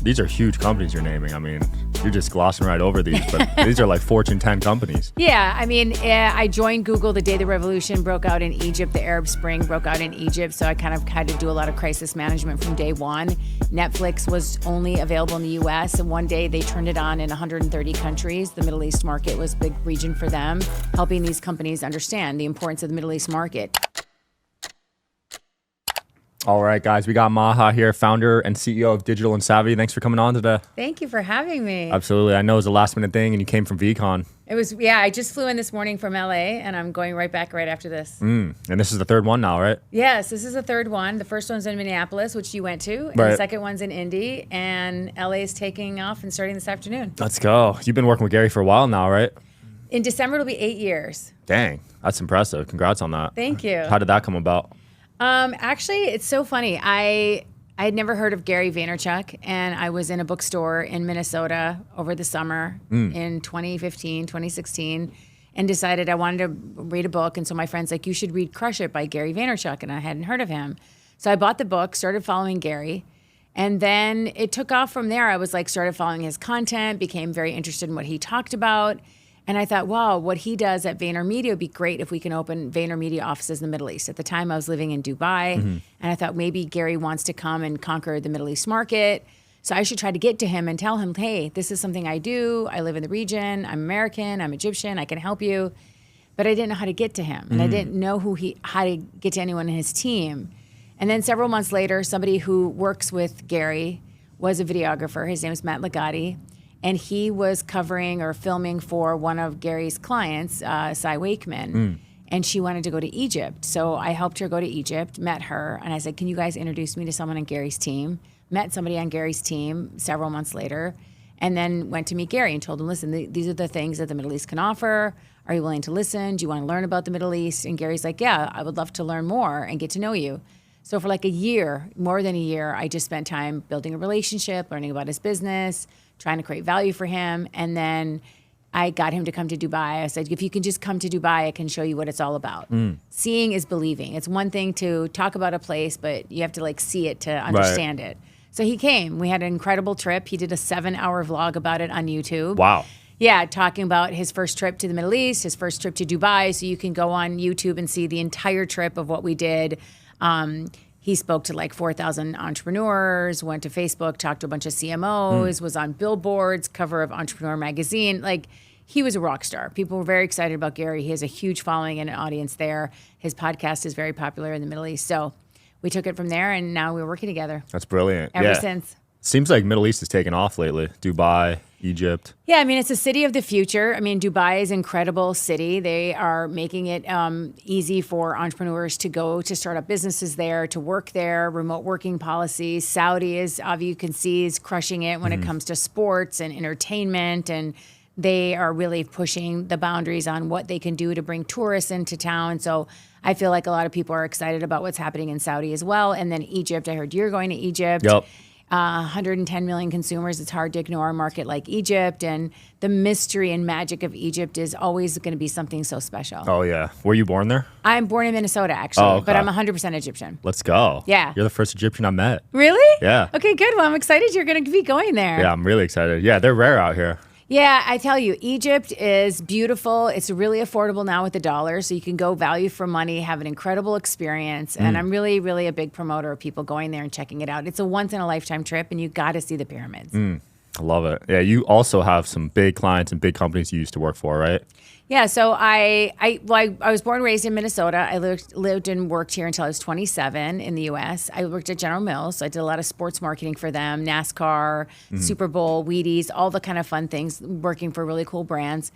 these are huge companies you're naming. I mean, you're just glossing right over these, but these are like Fortune 10 companies. Yeah, I mean, I joined Google the day the revolution broke out in Egypt. The Arab Spring broke out in Egypt, so I kind of had to do a lot of crisis management from day one. Netflix was only available in the U.S., and one day they turned it on in 130 countries. The Middle East market was a big region for them, helping these companies understand the importance of the Middle East market. All right, guys, we got Maha here, founder and CEO of Digital and Savvy. Thanks for coming on today. Thank you for having me. Absolutely. I know it was a last minute thing and you came from VCon. It was, yeah, I just flew in this morning from LA and I'm going right back right after this. And this is the third one now, right? Yes, this is the third one. The first one's in Minneapolis, which you went to, and the second one's in Indy, and LA is taking off and starting this afternoon. Let's go. You've been working with Gary for a while now, right? In December, it'll be 8 years. Dang, that's impressive. Congrats on that. Thank you. How did that come about? Actually, it's so funny. I had never heard of Gary Vaynerchuk, and I was in a bookstore in Minnesota over the summer in 2015, 2016, and decided I wanted to read a book. And so my friend's like, you should read Crush It by Gary Vaynerchuk, and I hadn't heard of him. So I bought the book, started following Gary, and then it took off from there. I was like, started following his content, became very interested in what he talked about. And I thought, wow, what he does at VaynerMedia would be great if we can open VaynerMedia offices in the Middle East. At the time, I was living in Dubai, and I thought maybe Gary wants to come and conquer the Middle East market. So I should try to get to him and tell him, hey, this is something I do. I live in the region. I'm American. I'm Egyptian. I can help you. But I didn't know how to get to him, and I didn't know how to get to anyone in his team. And then several months later, somebody who works with Gary was a videographer. His name is Matt Legati. And he was covering or filming for one of Gary's clients, Cy Wakeman, and she wanted to go to Egypt. So I helped her go to Egypt, met her, and I said, can you guys introduce me to someone on Gary's team? Met somebody on Gary's team several months later, and then went to meet Gary and told him, listen, these are the things that the Middle East can offer. Are you willing to listen? Do you want to learn about the Middle East? And Gary's like, yeah, I would love to learn more and get to know you. So for like a year, more than a year, I just spent time building a relationship, learning about his business, trying to create value for him. And then I got him to come to Dubai. I said, if you can just come to Dubai, I can show you what it's all about. Seeing is believing. It's one thing to talk about a place, but you have to like see it to understand it. So he came. We had an incredible trip. He did a 7-hour vlog about it on YouTube. Wow. Yeah, talking about his first trip to the Middle East, his first trip to Dubai. So you can go on YouTube and see the entire trip of what we did. He spoke to like 4,000 entrepreneurs, went to Facebook, talked to a bunch of CMOs, was on billboards, cover of Entrepreneur Magazine. Like, he was a rock star. People were very excited about Gary. He has a huge following and an audience there. His podcast is very popular in the Middle East. So we took it from there, and now we're working together. That's brilliant. Ever since. Seems like Middle East has taken off lately. Dubai, Egypt. Yeah, I mean, it's a city of the future. I mean, Dubai is an incredible city. They are making it easy for entrepreneurs to go to start up businesses there, to work there, remote working policies. Saudi is, you can see, is crushing it when it comes to sports and entertainment. And they are really pushing the boundaries on what they can do to bring tourists into town. So I feel like a lot of people are excited about what's happening in Saudi as well. And then Egypt, I heard you're going to Egypt. Yep. 110 million consumers. It's hard to ignore a market like Egypt. And the mystery and magic of Egypt is always going to be something so special. Oh, yeah. Were you born there? I'm born in Minnesota, actually, but I'm 100% Egyptian. Let's go. Yeah. You're the first Egyptian I met. Really? Yeah. Okay, good. Well, I'm excited you're going to be going there. Yeah, I'm really excited. Yeah, they're rare out here. Yeah, I tell you, Egypt is beautiful. It's really affordable now with the dollar, so you can go value for money, have an incredible experience. And I'm really, really a big promoter of people going there and checking it out. It's a once-in-a-lifetime trip, and you got to see the pyramids. I love it. Yeah, you also have some big clients and big companies you used to work for, right? Yeah, so I was born and raised in Minnesota. I lived and worked here until I was 27 in the U.S. I worked at General Mills, so I did a lot of sports marketing for them, NASCAR, Super Bowl, Wheaties, all the kind of fun things, working for really cool brands.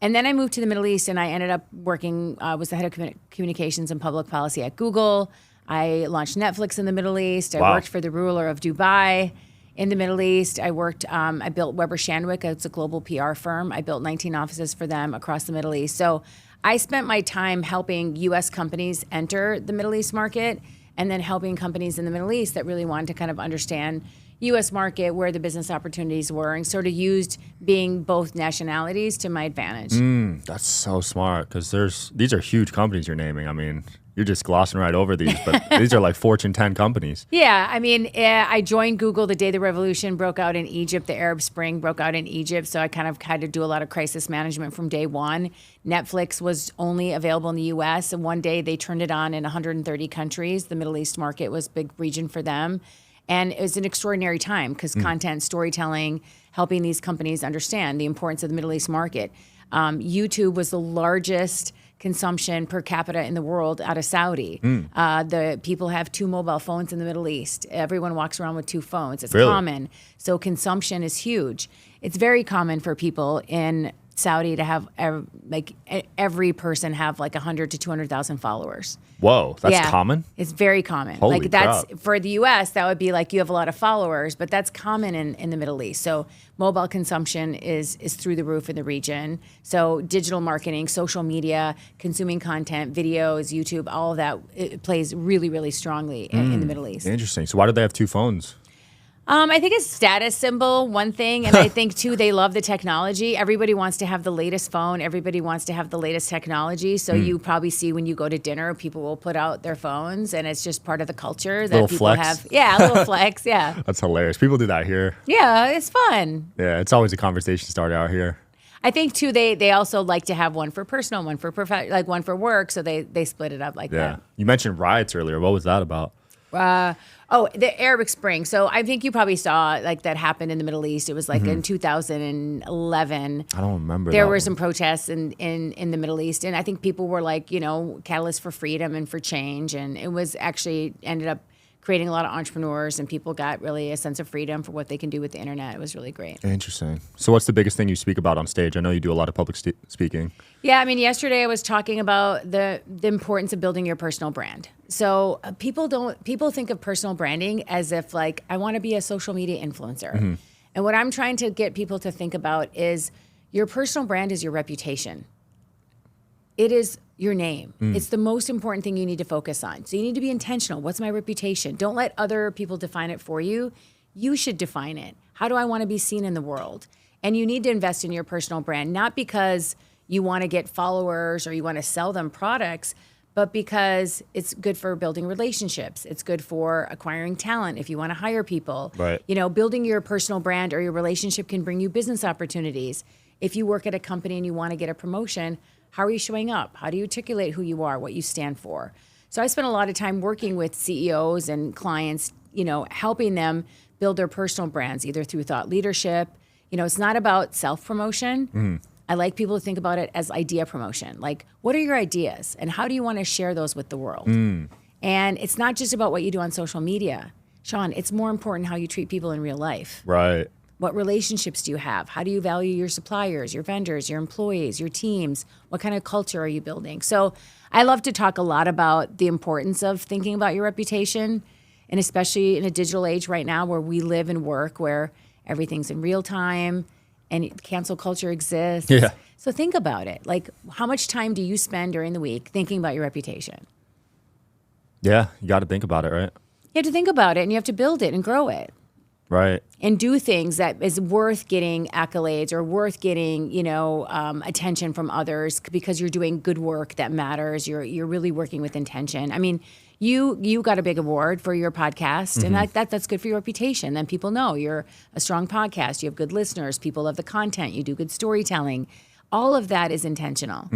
And then I moved to the Middle East, and I ended up working, was the head of communications and public policy at Google. I launched Netflix in the Middle East. I worked for the ruler of Dubai. In the Middle East, I worked, I built Weber Shandwick. It's a global PR firm. I built 19 offices for them across the Middle East. So I spent my time helping U.S. companies enter the Middle East market, and then helping companies in the Middle East that really wanted to kind of understand, U.S. market where the business opportunities were, and sort of used being both nationalities to my advantage. That's so smart because these are huge companies you're naming. I mean, you're just glossing right over these, but these are like Fortune 10 companies. Yeah, I mean, I joined Google the day the revolution broke out in Egypt. The Arab Spring broke out in Egypt, so I kind of had to do a lot of crisis management from day one. Netflix was only available in the U.S., and one day they turned it on in 130 countries. The Middle East market was a big region for them. And it was an extraordinary time because content, storytelling, helping these companies understand the importance of the Middle East market. YouTube was the largest consumption per capita in the world out of Saudi. The people have 2 mobile phones in the Middle East. Everyone walks around with 2 phones. It's Really? common. So consumption is huge. It's very common for people in Saudi to have every person have like 100 to 200,000 followers. Whoa, that's Yeah, common? It's very common. Holy like that's crap. for the US, that would be like you have a lot of followers, but that's common in the Middle East. So mobile consumption is through the roof in the region. So digital marketing, social media, consuming content, videos, YouTube, all of that, it plays really, really strongly in the Middle East. Interesting. So why do they have 2 phones? I think it's status symbol, one thing. And I think, too, they love the technology. Everybody wants to have the latest phone. Everybody wants to have the latest technology. So you probably see when you go to dinner, people will put out their phones. And it's just part of the culture that Little people flex. have. Yeah, a little flex. Yeah. That's hilarious. People do that here. Yeah, it's fun. Yeah, it's always a conversation starter out here. I think, too, they also like to have one for personal, one for like one for work. So they split it up like Yeah. that. You mentioned riots earlier. What was that about? The Arabic Spring. So I think you probably saw like that happened in the Middle East. It was like in 2011. I don't remember There that were one. some protests in the Middle East. And I think people were like, catalysts for freedom and for change. And it was actually ended up creating a lot of entrepreneurs, and people got really a sense of freedom for what they can do with the internet. It was really great. Interesting. So what's the biggest thing you speak about on stage? I know you do a lot of public speaking. Yeah, I mean, yesterday I was talking about the importance of building your personal brand. So people think of personal branding as if like, I want to be a social media influencer. And what I'm trying to get people to think about is your personal brand is your reputation. It is your name. It's the most important thing you need to focus on. So you need to be intentional. What's my reputation? Don't let other people define it for you. You should define it. How do I want to be seen in the world? And you need to invest in your personal brand, not because you want to get followers or you want to sell them products, but because it's good for building relationships. It's good for acquiring talent if you want to hire people. Right. Building your personal brand or your relationship can bring you business opportunities. If you work at a company and you want to get a promotion, how are you showing up? How do you articulate who you are, what you stand for? So I spent a lot of time working with CEOs and clients, helping them build their personal brands, either through thought leadership. It's not about self-promotion. I like people to think about it as idea promotion. Like, what are your ideas and how do you want to share those with the world? And it's not just about what you do on social media. Sean, it's more important how you treat people in real life. Right. What relationships do you have? How do you value your suppliers, your vendors, your employees, your teams? What kind of culture are you building? So I love to talk a lot about the importance of thinking about your reputation, and especially in a digital age right now where we live and work, where everything's in real time and cancel culture exists. Yeah. So think about it. Like, how much time do you spend during the week thinking about your reputation? Yeah, you got to think about it, right? You have to think about it, and you have to build it and grow it. Right. And do things that is worth getting accolades or worth getting, attention from others because you're doing good work that matters. You're really working with intention. I mean, you got a big award for your podcast, and that's good for your reputation. Then people know you're a strong podcast. You have good listeners. People love the content. You do good storytelling. All of that is intentional.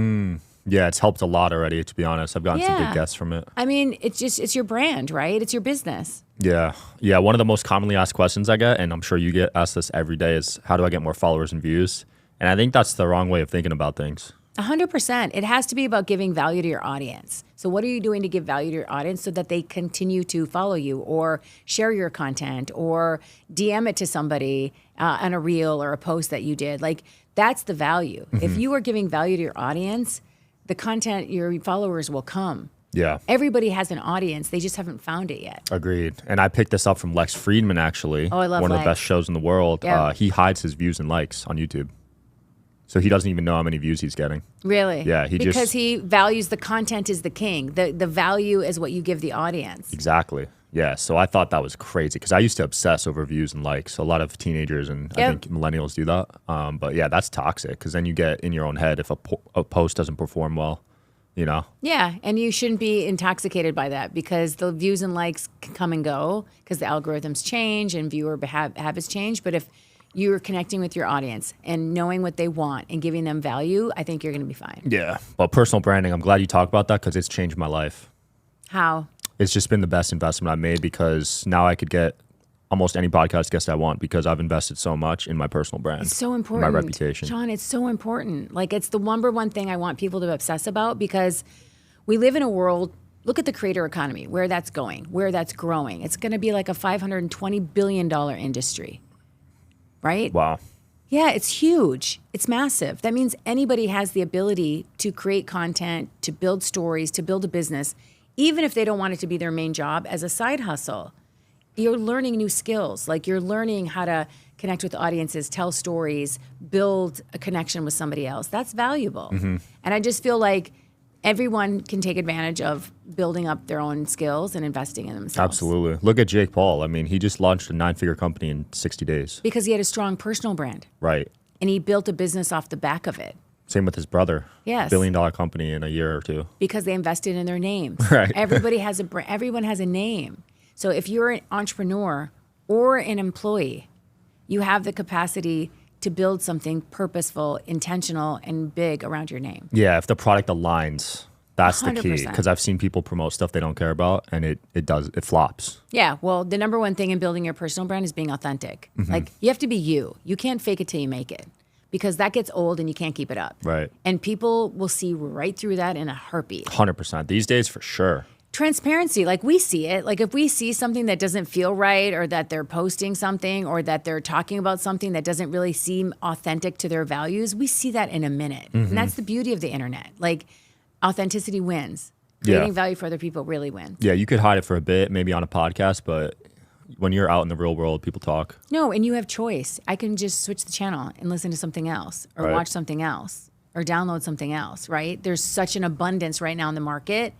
Yeah, it's helped a lot already, to be honest. I've gotten some Yeah. good guests from it. I mean, it's your brand, right? It's your business. Yeah. Yeah, one of the most commonly asked questions I get, and I'm sure you get asked this every day, is how do I get more followers and views? And I think that's the wrong way of thinking about things. 100%. It has to be about giving value to your audience. So what are you doing to give value to your audience so that they continue to follow you or share your content or DM it to somebody on a reel or a post that you did? Like, that's the value. If you are giving value to your audience, the content, your followers will come. Yeah. Everybody has an audience. They just haven't found it yet. Agreed. And I picked this up from Lex Friedman, actually. Oh, I love one of Lex. the best shows in the world. Yeah. He hides his views and likes on YouTube. So he doesn't even know how many views he's getting. Really? Yeah, because he values the content is the king. The value is what you give the audience. Exactly. Yeah, so I thought that was crazy because I used to obsess over views and likes. A lot of teenagers and I think millennials do that. But yeah, that's toxic because then you get in your own head if a post doesn't perform well, you know? Yeah, and you shouldn't be intoxicated by that because the views and likes can come and go because the algorithms change and viewer habits change. But if you're connecting with your audience and knowing what they want and giving them value, I think you're going to be fine. Yeah, but personal branding, I'm glad you talked about that because it's changed my life. How? It's just been the best investment I've made because now I could get almost any podcast guest I want because I've invested so much in my personal brand. It's so important. My reputation. Sean, it's so important. Like, it's the number one thing I want people to obsess about because we live in a world, look at the creator economy, where that's going, where that's growing. It's going to be like a $520 billion industry, right? Wow. Yeah, it's huge. It's massive. That means anybody has the ability to create content, to build stories, to build a business, even if they don't want it to be their main job as a side hustle. You're learning new skills. Like you're learning how to connect with audiences, tell stories, build a connection with somebody else. That's valuable. And I just feel like everyone can take advantage of building up their own skills and investing in themselves. Absolutely. Look at Jake Paul. I mean, he just launched a 9-figure company in 60 days. Because he had a strong personal brand. Right. And he built a business off the back of it. Same with his brother. Yes. $1 billion company in a year or two. Because they invested in their names. Right. Everybody has everyone has a name. So if you're an entrepreneur or an employee, you have the capacity to build something purposeful, intentional, and big around your name. Yeah, if the product aligns, that's the key. 100%. Because I've seen people promote stuff they don't care about, and it flops. Yeah, well, the number one thing in building your personal brand is being authentic. Like, you have to be you. You can't fake it till you make it. Because that gets old and you can't keep it up. Right. And people will see right through that in a heartbeat. 100%. These days, for sure. Transparency, like we see it. Like if we see something that doesn't feel right or that they're posting something or that they're talking about something that doesn't really seem authentic to their values, we see that in a minute. And that's the beauty of the internet. Like authenticity wins. Creating value for other people really wins. Yeah, you could hide it for a bit, maybe on a podcast, but when you're out in the real world, people talk. No, and you have choice. I can just switch the channel and listen to something else or watch something else or download something else, right? There's such an abundance right now in the market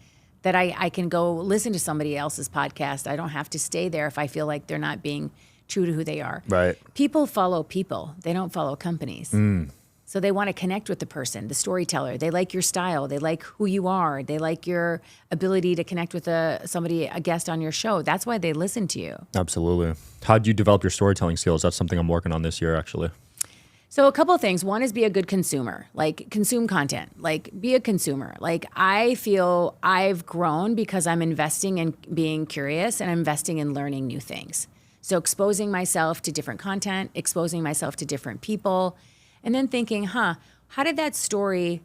that I can go listen to somebody else's podcast. I don't have to stay there if I feel like they're not being true to who they are. Right. People follow people. They don't follow companies. So they want to connect with the person, the storyteller. They like your style. They like who you are. They like your ability to connect with a guest on your show. That's why they listen to you. Absolutely. How'd you develop your storytelling skills? That's something I'm working on this year, actually. So a couple of things. One is be a good consumer, like consume content, like be a consumer. Like I feel I've grown because I'm investing in being curious and I'm investing in learning new things. So exposing myself to different content, exposing myself to different people, and then thinking, how did that story,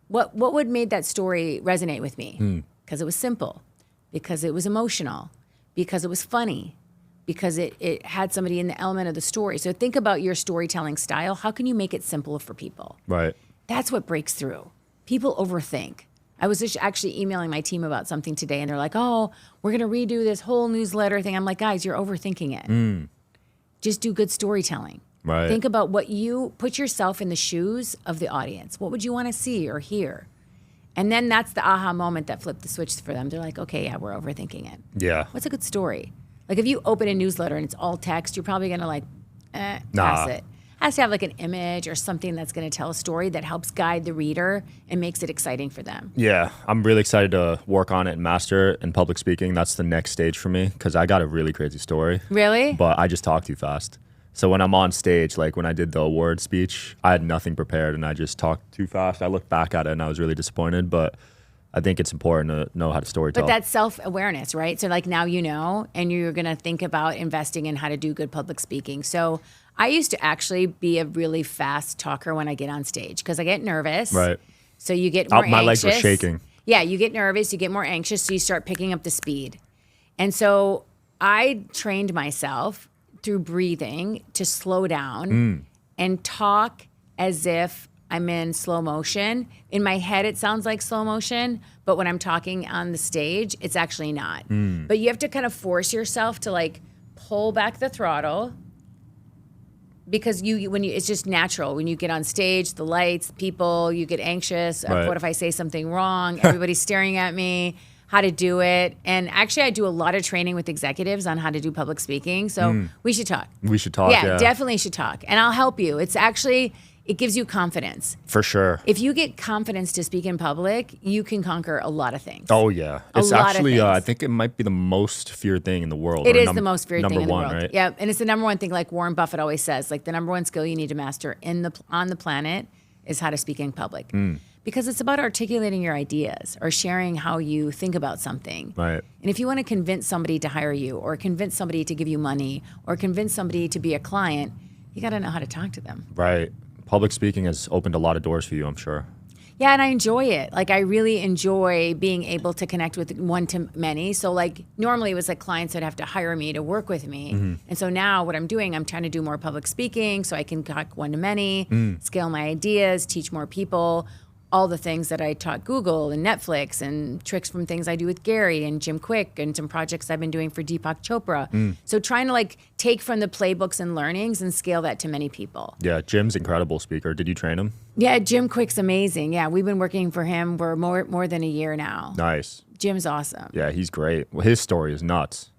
what would made that story resonate with me? Because it was simple, because it was emotional, because it was funny, because it had somebody in the element of the story. So think about your storytelling style. How can you make it simple for people? Right. That's what breaks through. People overthink. I was just actually emailing my team about something today, and they're like, oh, we're going to redo this whole newsletter thing. I'm like, guys, you're overthinking it. Just do good storytelling. Right. Think about put yourself in the shoes of the audience. What would you want to see or hear? And then that's the aha moment that flipped the switch for them. They're like, okay, yeah, we're overthinking it. Yeah. What's a good story? Like if you open a newsletter and it's all text, you're probably going to pass it. It has to have like an image or something that's going to tell a story that helps guide the reader and makes it exciting for them. Yeah, I'm really excited to work on it and master it in public speaking. That's the next stage for me because I got a really crazy story. Really? But I just talk too fast. So when I'm on stage, like when I did the award speech, I had nothing prepared and I just talked too fast. I looked back at it and I was really disappointed, but I think it's important to know how to storytell. But that's self-awareness, right? So like now you know, and you're going to think about investing in how to do good public speaking. So I used to actually be a really fast talker when I get on stage because I get nervous. Right. So you get more anxious. My legs were shaking. Yeah, you get nervous, you get more anxious, so you start picking up the speed. And so I trained myself through breathing to slow down and talk as if I'm in slow motion. In my head, it sounds like slow motion, but when I'm talking on the stage, it's actually not. But you have to kind of force yourself to like pull back the throttle because it's just natural. When you get on stage, the lights, people, you get anxious. Right. What if I say something wrong? Everybody's staring at me. how to do it. And actually, I do a lot of training with executives on how to do public speaking. So we should talk. We should talk. Yeah, definitely should talk. And I'll help you. It gives you confidence. For sure. If you get confidence to speak in public, you can conquer a lot of things. Oh, yeah. It's actually, I think it might be the most feared thing in the world. It is the most feared thing in the world. Right? Yeah, and it's the number one thing, like Warren Buffett always says, like the number one skill you need to master on the planet is how to speak in public. Because it's about articulating your ideas or sharing how you think about something. Right. And if you want to convince somebody to hire you or convince somebody to give you money or convince somebody to be a client, you got to know how to talk to them. Right. Public speaking has opened a lot of doors for you, I'm sure. Yeah, and I enjoy it. Like, I really enjoy being able to connect with one-to-many. So, like, normally it was like clients that have to hire me to work with me. And so now what I'm doing, I'm trying to do more public speaking so I can talk one-to-many, scale my ideas, teach more people, all the things that I taught Google and Netflix and tricks from things I do with Gary and Jim Kwik and some projects I've been doing for Deepak Chopra. So trying to like take from the playbooks and learnings and scale that to many people. Yeah, Jim's incredible speaker. Did you train him? Yeah, Jim Kwik's amazing. Yeah, we've been working for him for more than a year now. Nice. Jim's awesome. Yeah, he's great. Well, his story is nuts.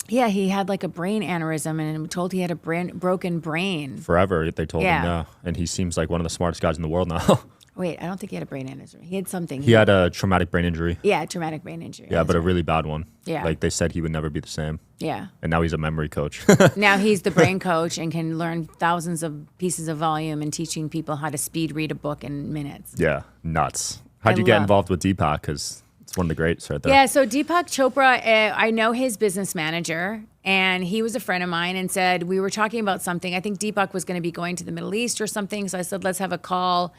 Yeah, he had like a brain aneurysm and I'm told he had a broken brain. Forever, they told him, yeah. And he seems like one of the smartest guys in the world now. Wait, I don't think he had a brain aneurysm. He had something. He had a traumatic brain injury. Yeah, traumatic brain injury. Yeah, but a really bad one. Yeah. Like they said he would never be the same. Yeah. And now he's a memory coach. Now he's the brain coach and can learn thousands of pieces of volume and teaching people how to speed read a book in minutes. Yeah, nuts. How'd you get involved with Deepak? Because it's one of the greats right there. Yeah, so Deepak Chopra, I know his business manager, and he was a friend of mine and said, we were talking about something. I think Deepak was going to be going to the Middle East or something. So I said, let's have a call.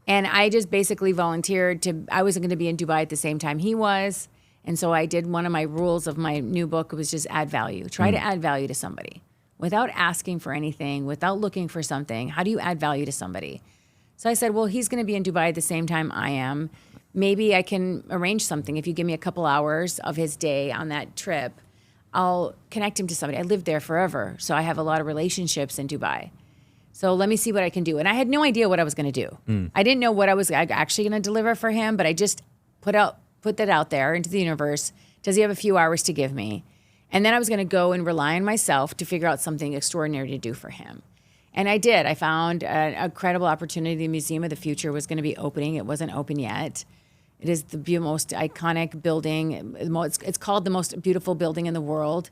And I just basically volunteered I was going to be in Dubai at the same time he was. And so I did one of my rules of my new book was just add value. Try to add value to somebody without asking for anything, without looking for something. How do you add value to somebody? So I said, well, he's going to be in Dubai at the same time I am. Maybe I can arrange something. If you give me a couple hours of his day on that trip, I'll connect him to somebody. I lived there forever, so I have a lot of relationships in Dubai. So let me see what I can do. And I had no idea what I was going to do. I didn't know what I was actually going to deliver for him, but I just put that out there into the universe. Does he have a few hours to give me? And then I was going to go and rely on myself to figure out something extraordinary to do for him. And I did. I found a credible opportunity. The Museum of the Future was going to be opening. It wasn't open yet. It is the most iconic building. It's called the most beautiful building in the world.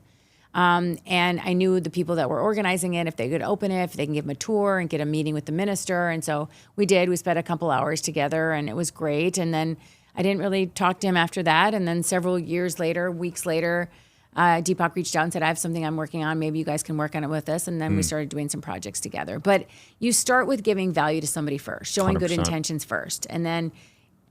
And I knew the people that were organizing it, if they could open it, if they can give them a tour and get a meeting with the minister. And so we did. We spent a couple hours together and it was great. And then I didn't really talk to him after that. And then several weeks later, Deepak reached out and said, I have something I'm working on. Maybe you guys can work on it with us. And then we started doing some projects together. But you start with giving value to somebody first, showing 100%. good intentions first. And then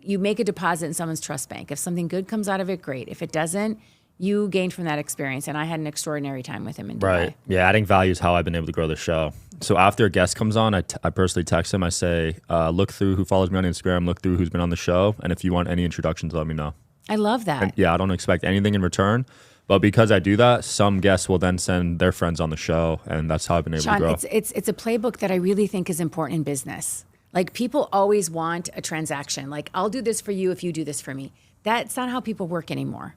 you make a deposit in someone's trust bank. If something good comes out of it, great. If it doesn't, you gained from that experience. And I had an extraordinary time with him in Dubai. Right. Yeah, adding value is how I've been able to grow the show. So after a guest comes on, I personally text him. I say, look through who follows me on Instagram, look through who's been on the show. And if you want any introductions, let me know. I love that. And yeah, I don't expect anything in return. But because I do that, some guests will then send their friends on the show. And that's how I've been able to grow. It's a playbook that I really think is important in business. Like, people always want a transaction. Like, I'll do this for you if you do this for me. That's not how people work anymore.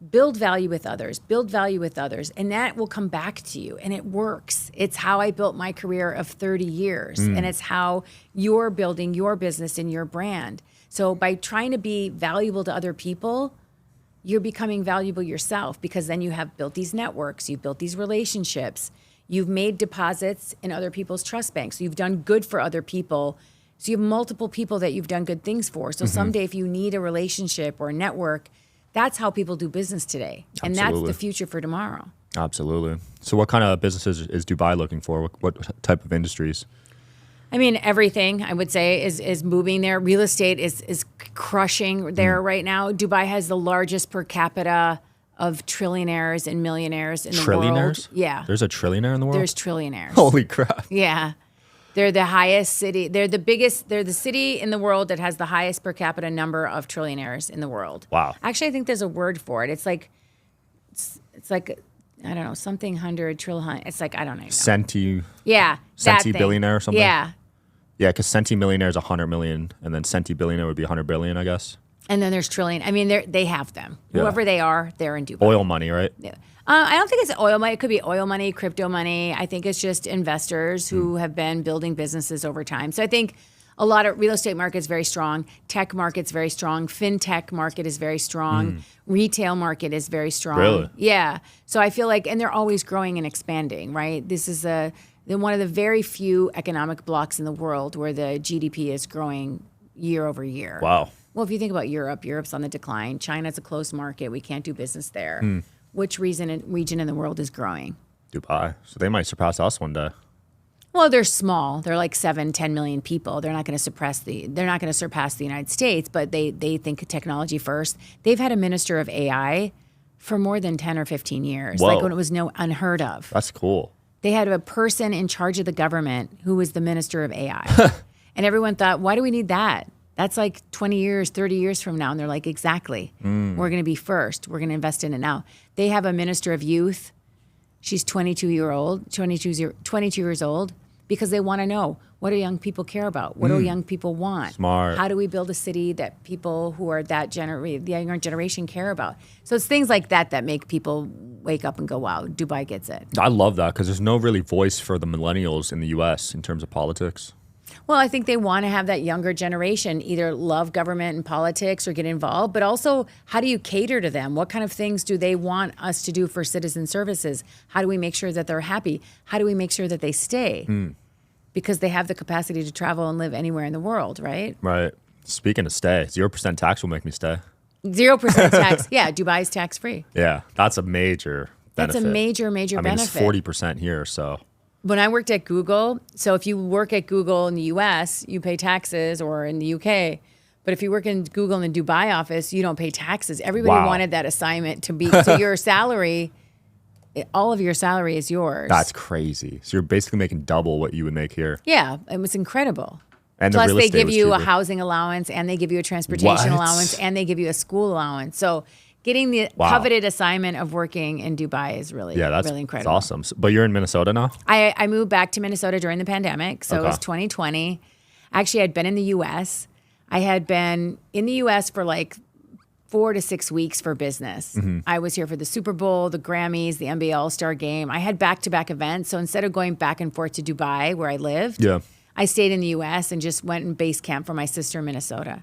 Build value with others, and that will come back to you, and it works. It's how I built my career of 30 years, and it's how you're building your business and your brand. So by trying to be valuable to other people, you're becoming valuable yourself, because then you have built these networks, you've built these relationships, you've made deposits in other people's trust banks, so you've done good for other people. So you have multiple people that you've done good things for. So someday if you need a relationship or a network, that's how people do business today. And Absolutely. that's the future for tomorrow. Absolutely. So what kind of businesses is Dubai looking for? What type of industries? I mean, everything, I would say, is moving there. Real estate is crushing there right now. Dubai has the largest per capita of trillionaires and millionaires in the world. Trillionaires? Yeah. There's a trillionaire in the world? There's trillionaires. Holy crap. Yeah. They're the highest city. They're the city in the world that has the highest per capita number of trillionaires in the world. Wow. Actually, I think there's a word for it. It's like I don't know, something hundred trillion. It's like, I don't know. Centi. Yeah. Centi billionaire or something? Yeah. Yeah, because centi millionaire is 100 million, and then centi billionaire would be 100 billion, I guess. And then there's trillion. I mean, they have them. Yeah. Whoever they are, they're in Dubai. Oil money, right? Yeah. I don't think it's oil money. It could be oil money, crypto money. I think it's just investors who have been building businesses over time. So I think a lot of real estate market's very strong. Tech market's very strong. FinTech market is very strong. Retail market is very strong. Really? Yeah. So I feel like, and they're always growing and expanding, right? This is one of the very few economic blocks in the world where the GDP is growing year over year. Wow. Well, if you think about Europe, Europe's on the decline. China's a closed market. We can't do business there. Which region in the world is growing? Dubai. So they might surpass us one day. Well, they're small. They're like 7-10 million people. They're not going to surpass the United States, but they think technology first. They've had a minister of AI for more than 10 or 15 years. Whoa. Like when it was unheard of. That's cool. They had a person in charge of the government who was the minister of AI. And everyone thought, why do we need that? That's like 20 years, 30 years from now. And they're like, exactly. We're going to be first. We're going to invest in it now. They have a minister of youth. She's 22 years old, because they want to know, what do young people care about? What do young people want? Smart. How do we build a city that people who are the younger generation care about? So it's things like that that make people wake up and go, wow, Dubai gets it. I love that, because there's no really voice for the millennials in the U.S. in terms of politics. Well, I think they want to have that younger generation either love government and politics or get involved, but also how do you cater to them? What kind of things do they want us to do for citizen services? How do we make sure that they're happy? How do we make sure that they stay? Because they have the capacity to travel and live anywhere in the world, right? Right. Speaking of stay, 0% tax will make me stay. 0% tax. Yeah, Dubai's tax-free. Yeah, that's a major benefit. That's a major benefit. It's 40% here, so... When I worked at Google, so if you work at Google in the US, you pay taxes, or in the UK. But if you work in Google in the Dubai office, you don't pay taxes. Everybody wanted that assignment to be, so your salary, all of your salary is yours. That's crazy. So you're basically making double what you would make here. Yeah, it was incredible. And Plus, the real they estate give was you a cheaper. housing allowance, and they give you a transportation allowance, and they give you a school allowance. So getting the coveted assignment of working in Dubai is really, really incredible. That's awesome. But you're in Minnesota now? I moved back to Minnesota during the pandemic. So it was 2020. Actually, I'd been in the U.S. I had been in the U.S. for like 4 to 6 weeks for business. I was here for the Super Bowl, the Grammys, the NBA All-Star Game. I had back-to-back events. So instead of going back and forth to Dubai, where I lived, I stayed in the U.S. and just went in base camp for my sister in Minnesota.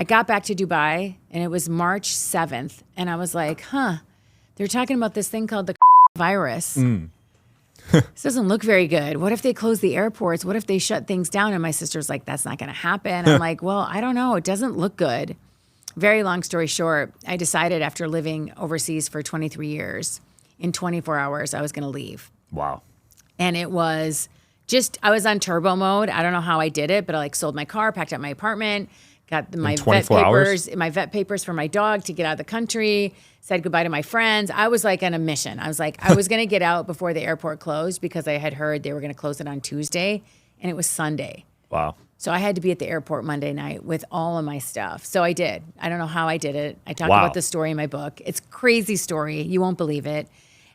I got back to Dubai, and it was March 7th, and I was like, they're talking about this thing called the virus. This doesn't look very good. What if they close the airports? What if they shut things down? And my sister's like, that's not going to happen. I'm like, well, I don't know. It doesn't look good. Very long story short, I decided after living overseas for 23 years, in 24 hours, I was going to leave. Wow. And it was I was on turbo mode. I don't know how I did it, but I sold my car, packed up my apartment, got my vet papers for my dog to get out of the country, said goodbye to my friends. I was like on a mission. I was going to get out before the airport closed, because I had heard they were going to close it on Tuesday, and it was Sunday. Wow. So I had to be at the airport Monday night with all of my stuff. So I did. I don't know how I did it. I talk about the story in my book. It's a crazy story. You won't believe it.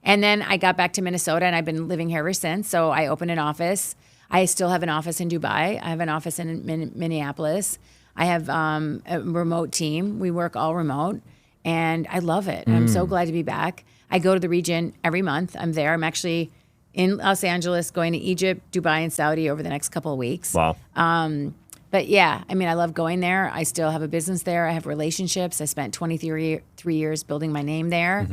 And then I got back to Minnesota, and I've been living here ever since. So I opened an office. I still have an office in Dubai. I have an office in Minneapolis. I have a remote team. We work all remote, and I love it. I'm so glad to be back. I go to the region every month. I'm there. I'm actually in Los Angeles, going to Egypt, Dubai, and Saudi over the next couple of weeks. Wow. But yeah, I mean, I love going there. I still have a business there. I have relationships. I spent 23 years building my name there.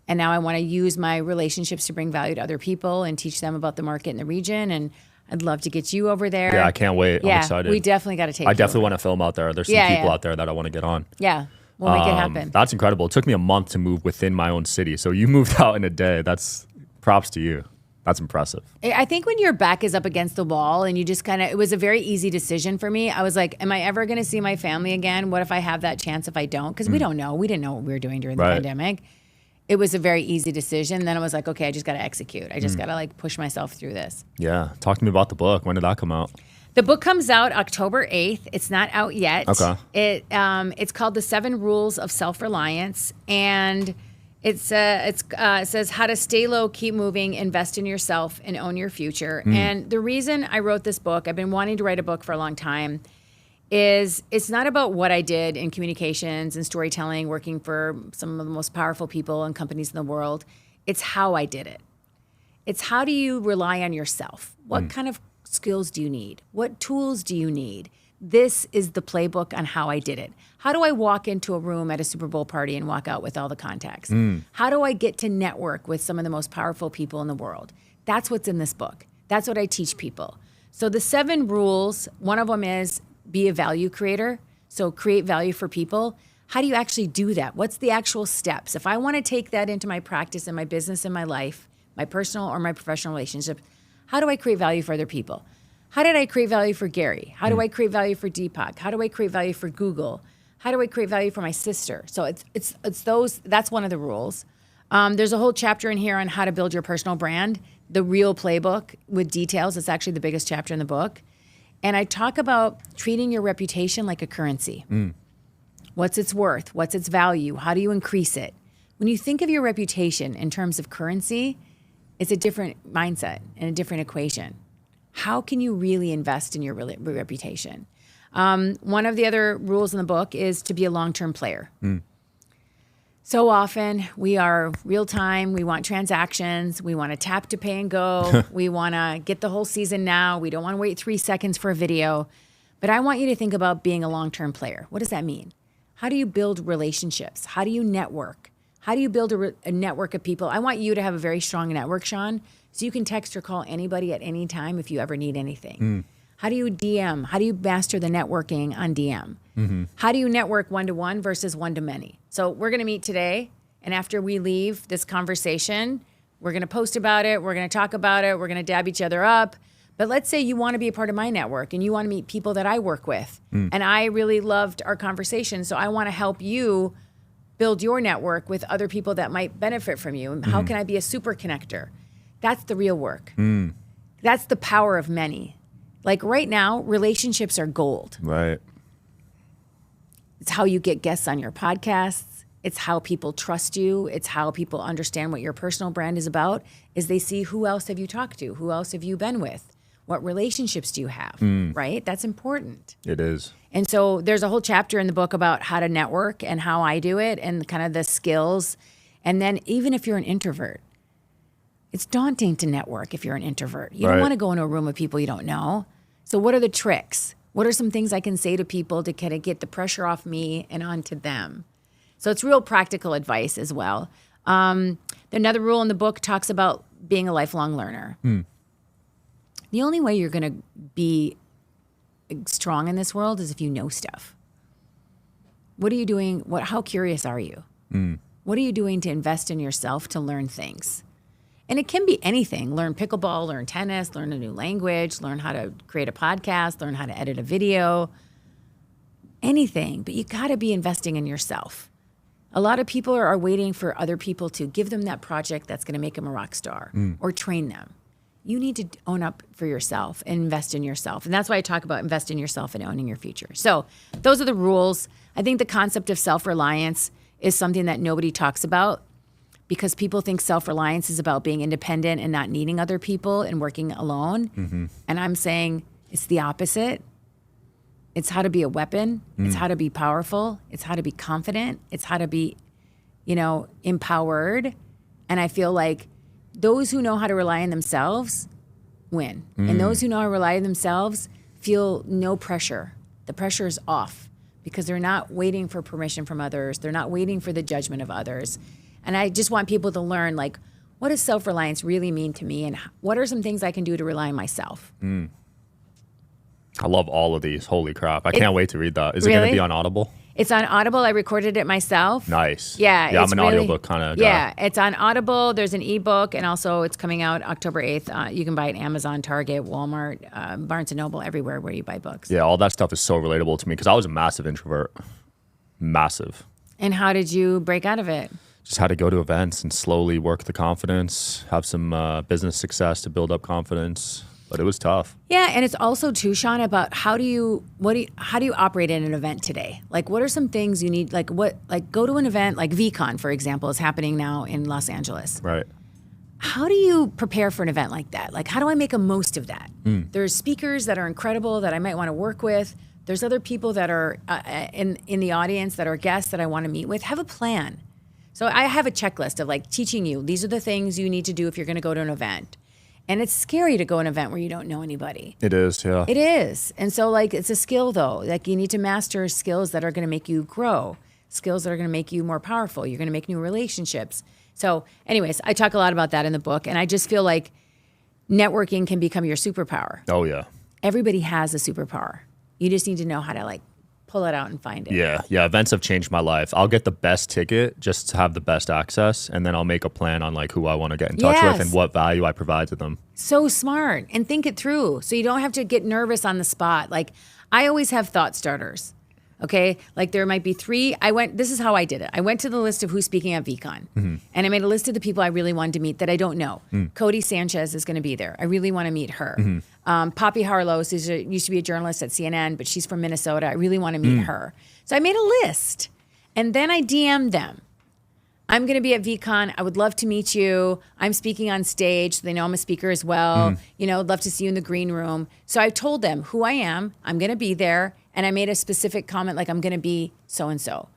And now I want to use my relationships to bring value to other people and teach them about the market in the region. And I'd love to get you over there. Yeah, I can't wait. Yeah, I'm excited. we definitely got to take I definitely want to film out there. There's some people out there that I want to get on. Yeah, we'll make it happen. That's incredible. It took me a month to move within my own city. So you moved out in a day. That's props to you. That's impressive. I think when your back is up against the wall and you just it was a very easy decision for me. I was like, am I ever going to see my family again? What if I have that chance if I don't? Because we don't know. We didn't know what we were doing during the pandemic. It was a very easy decision. Then I was like, okay, I just got to execute. I just got to push myself through this. Yeah. Talk to me about the book. When did that come out? The book comes out October 8th. It's not out yet. Okay. It's called The 7 Rules of Self-Reliance. And it says how to stay low, keep moving, invest in yourself, and own your future. And the reason I wrote this book, I've been wanting to write a book for a long time, is it's not about what I did in communications and storytelling, working for some of the most powerful people and companies in the world. It's how I did it. It's how do you rely on yourself? What kind of skills do you need? What tools do you need? This is the playbook on how I did it. How do I walk into a room at a Super Bowl party and walk out with all the contacts? How do I get to network with some of the most powerful people in the world? That's what's in this book. That's what I teach people. So the 7 rules, one of them is be a value creator. So create value for people. How do you actually do that? What's the actual steps? If I want to take that into my practice and my business and my life, my personal or my professional relationship, how do I create value for other people? How did I create value for Gary? How do I create value for Deepak? How do I create value for Google? How do I create value for my sister? So it's those, that's one of the rules. There's a whole chapter in here on how to build your personal brand, the real playbook with details. It's actually the biggest chapter in the book. And I talk about treating your reputation like a currency. What's its worth? What's its value? How do you increase it? When you think of your reputation in terms of currency, it's a different mindset and a different equation. How can you really invest in your reputation? One of the other rules in the book is to be a long-term player. So often we are real time. We want transactions. We want to tap to pay and go. We want to get the whole season now. We don't want to wait 3 seconds for a video. But I want you to think about being a long-term player. What does that mean? How do you build relationships? How do you network? How do you build a network of people? I want you to have a very strong network, Sean, so you can text or call anybody at any time if you ever need anything. How do you DM? How do you master the networking on DM? How do you network one-to-one versus one-to-many? So we're going to meet today, and after we leave this conversation, we're going to post about it, we're going to talk about it, we're going to dab each other up. But let's say you want to be a part of my network and you want to meet people that I work with. And I really loved our conversation, so I want to help you build your network with other people that might benefit from you. And how can I be a super connector? That's the real work. That's the power of many. Like right now, relationships are gold. Right. It's how you get guests on your podcasts. It's how people trust you. It's how people understand what your personal brand is about, is they see who else have you talked to? Who else have you been with? What relationships do you have, right? That's important. It is. And so there's a whole chapter in the book about how to network and how I do it and kind of the skills. And then even if you're an introvert, it's daunting to network if you're an introvert. You don't want to go into a room of people you don't know. So what are the tricks? What are some things I can say to people to kind of get the pressure off me and onto them? So it's real practical advice as well. Another rule in the book talks about being a lifelong learner. The only way you're going to be strong in this world is if you know stuff. What are you doing? How curious are you? What are you doing to invest in yourself to learn things? And it can be anything. Learn pickleball, learn tennis, learn a new language, learn how to create a podcast, learn how to edit a video, anything. But you got to be investing in yourself. A lot of people are waiting for other people to give them that project that's going to make them a rock star or train them. You need to own up for yourself and invest in yourself. And that's why I talk about invest in yourself and owning your future. So those are the rules. I think the concept of self-reliance is something that nobody talks about because people think self-reliance is about being independent and not needing other people and working alone. And I'm saying it's the opposite. It's how to be a weapon. It's how to be powerful. It's how to be confident. It's how to be, empowered. And I feel like those who know how to rely on themselves win. And those who know how to rely on themselves feel no pressure. The pressure is off because they're not waiting for permission from others. They're not waiting for the judgment of others. And I just want people to learn, like, what does self-reliance really mean to me? And what are some things I can do to rely on myself? I love all of these. Holy crap. I can't wait to read that. Is it going to be on Audible? It's on Audible. I recorded it myself. Nice. Yeah, I'm an audiobook kind of guy. Yeah, it's on Audible. There's an ebook, and also it's coming out October 8th. You can buy it at Amazon, Target, Walmart, Barnes & Noble, everywhere where you buy books. Yeah, all that stuff is so relatable to me because I was a massive introvert. Massive. And how did you break out of it? Just had to go to events and slowly work the confidence, have some business success to build up confidence. But it was tough. Yeah, and it's also too, Sean, about how do you operate in an event today? Like, what are some things you need? Like, go to an event like VCon, for example, is happening now in Los Angeles. Right. How do you prepare for an event like that? Like, how do I make a most of that? There's speakers that are incredible that I might want to work with. There's other people that are in the audience that are guests that I want to meet with. Have a plan. So I have a checklist of like teaching you, these are the things you need to do if you're going to go to an event. And it's scary to go to an event where you don't know anybody. It is, yeah. It is. And so like it's a skill though. Like you need to master skills that are going to make you grow, skills that are going to make you more powerful. You're going to make new relationships. So anyways, I talk a lot about that in the book. And I just feel like networking can become your superpower. Oh, yeah. Everybody has a superpower. You just need to know how to like pull it out and find it. Yeah. Events have changed my life. I'll get the best ticket just to have the best access, and then I'll make a plan on like who I want to get in touch with and what value I provide to them. So smart. And think it through so you don't have to get nervous on the spot. Like I always have thought starters. Okay, like there might be 3. This is how I did it. I went to the list of who's speaking at VCon, and I made a list of the people I really wanted to meet that I don't know. Cody Sanchez is going to be there. I really want to meet her. Poppy Harlos used to be a journalist at CNN, but she's from Minnesota. I really want to meet her. So I made a list, and then I DM'd them. I'm going to be at VCon. I would love to meet you. I'm speaking on stage. So they know I'm a speaker as well. You know, I'd love to see you in the green room. So I told them who I am. I'm going to be there. And I made a specific comment like I'm going to be so-and-so.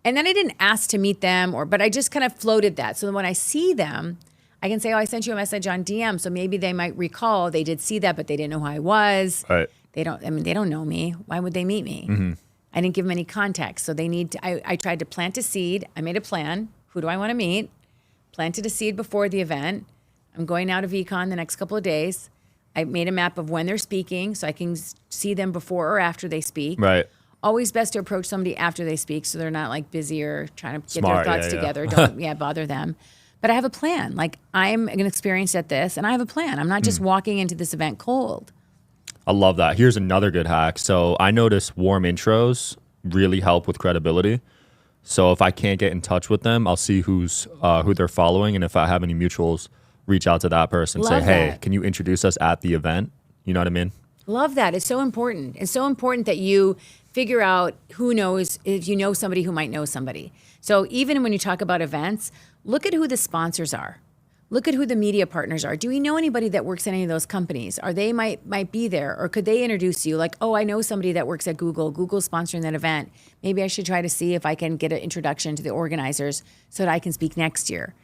And then I didn't ask to meet them, but I just kind of floated that. So then when I see them, I can say, oh, I sent you a message on DM. So maybe they might recall they did see that, but they didn't know who I was. Right. They don't know me. Why would they meet me? I didn't give them any context. So they need to, I tried to plant a seed. I made a plan. Who do I want to meet? Planted a seed before the event. I'm going now to VCon the next couple of days. I made a map of when they're speaking so I can see them before or after they speak. Right. Always best to approach somebody after they speak so they're not like busy or trying to get their thoughts together. Don't bother them. But I have a plan. Like I'm an experienced at this and I have a plan. I'm not just walking into this event cold. I love that. Here's another good hack. So I notice warm intros really help with credibility. So if I can't get in touch with them, I'll see who they're following. And if I have any mutuals, reach out to that person. Love say, hey, that. Can you introduce us at the event? You know what I mean? Love that. It's so important. It's so important that you figure out who knows, if you know somebody who might know somebody. So even when you talk about events, look at who the sponsors are. Look at who the media partners are. Do we know anybody that works at any of those companies? Or they might be there, or could they introduce you? Like, oh, I know somebody that works at Google. Google's sponsoring that event. Maybe I should try to see if I can get an introduction to the organizers so that I can speak next year.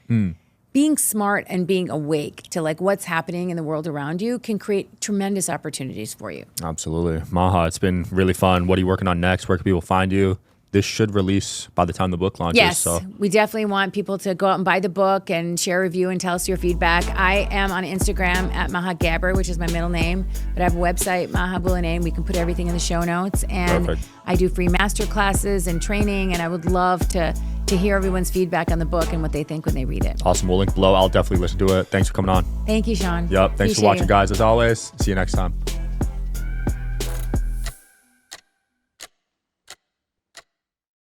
Being smart and being awake to like what's happening in the world around you can create tremendous opportunities for you. Absolutely. Maha, it's been really fun. What are you working on next? Where can people find you? This should release by the time the book launches. Yes, so. We definitely want people to go out and buy the book and share a review and tell us your feedback. I am on Instagram at Maha Gabber, which is my middle name, but I have a website, Maha Abouelenein. We can put everything in the show notes. And Perfect. I do free master classes and training, and I would love to hear everyone's feedback on the book and what they think when they read it. Awesome. We'll link below. I'll definitely listen to it. Thanks for coming on. Thank you, Sean. Yep. Thanks for watching, guys, as always. See you next time.